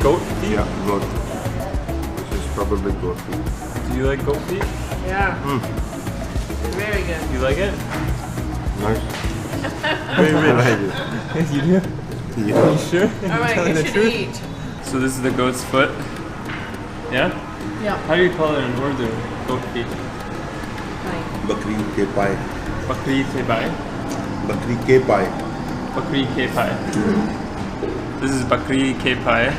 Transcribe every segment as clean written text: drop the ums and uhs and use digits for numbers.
goat feet? Yeah, goat. This is probably goat feet. Do you like goat feet? Yeah. Very good. You like it? Nice. Very I rich. like it. You do? Yeah. Are you sure? Alright, Telling you the should truth? eat. So this is the goat's foot. Yeah? Yeah. How do you call it in Urdu? Goat feet. Bakri ke pie. Bakri ke pai. Bakri ke pie. Bakri ke pai. This is bakri ke pai.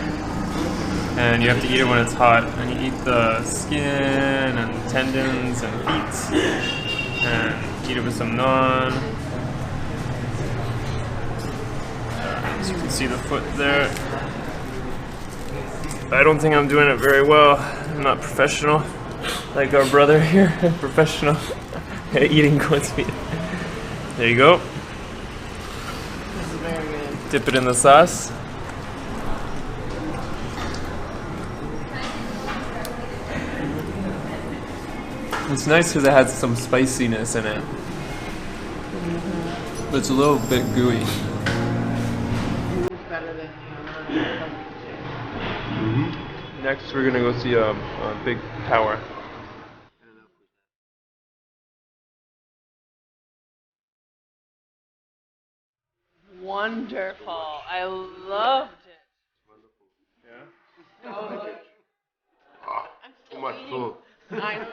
And you have to eat it when it's hot. And you eat the skin and tendons and feet. And eat it with some naan. As you can see the foot there. I don't think I'm doing it very well. I'm not professional. Like our brother here, professional at eating goat's feet. There you go. This is very good. Dip it in the sauce. It's nice because it has some spiciness in it. But it's a little bit gooey. It's better than the other. Next, we're gonna go see a big tower. Wonderful. I loved it. Yeah. Oh, I'm Too still much eating. food. I know.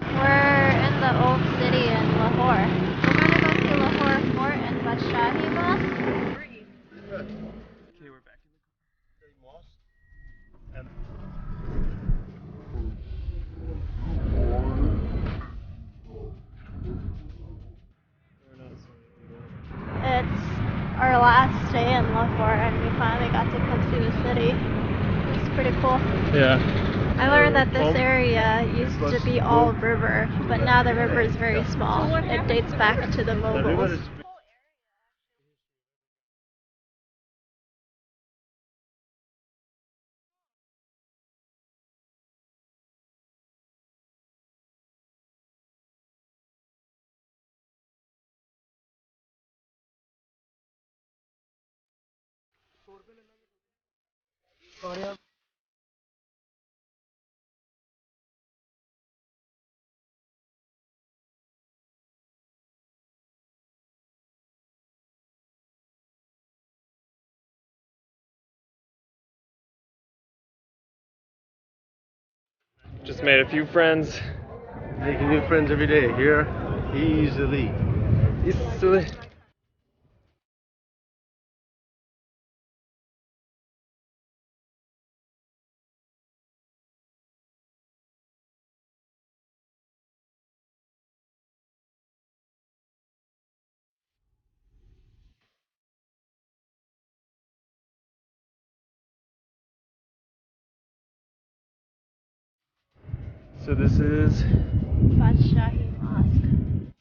We're in the old city in Lahore. We're gonna go see Lahore Fort and Badshahi Mosque. Okay, we're back in the car. It's our last day in Lahore and we finally got to come see the city. It's pretty cool. Yeah. I learned that this area used to be all river, but now the river is very small. It dates back to the Mughals. Just made a few friends. Making new friends every day. Here, easily. Easily. So this is Badshahi Mosque.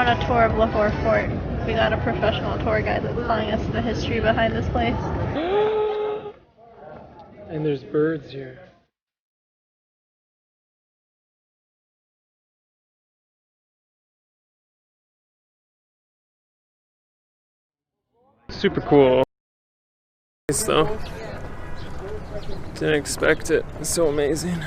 On a tour of Lahore Fort, we got a professional tour guide that's telling us the history behind this place. And there's birds here. Super cool. Nice though. Didn't expect it. It's so amazing.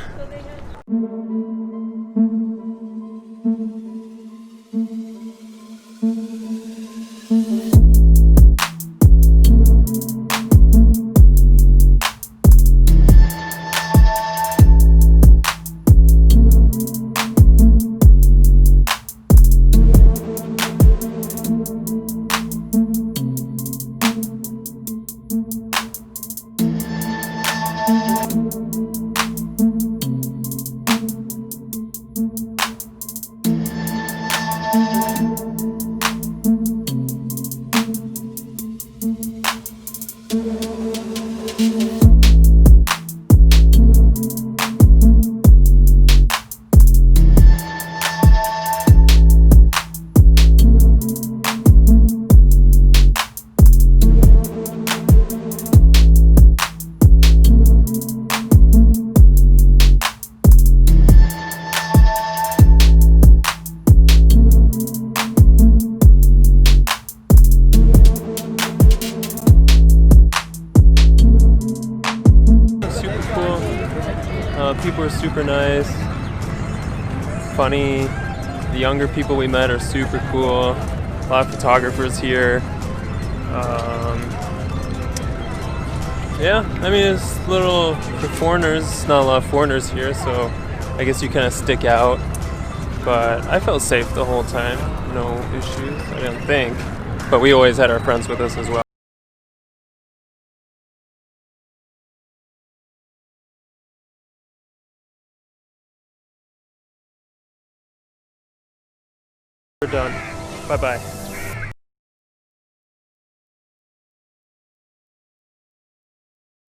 People are super nice, funny. The younger people we met are super cool. A lot of photographers here. Yeah, I mean, it's little for foreigners. Not a lot of foreigners here, so I guess you kind of stick out. But I felt safe the whole time. No issues, I didn't think. But we always had our friends with us as well. We're done. Bye-bye.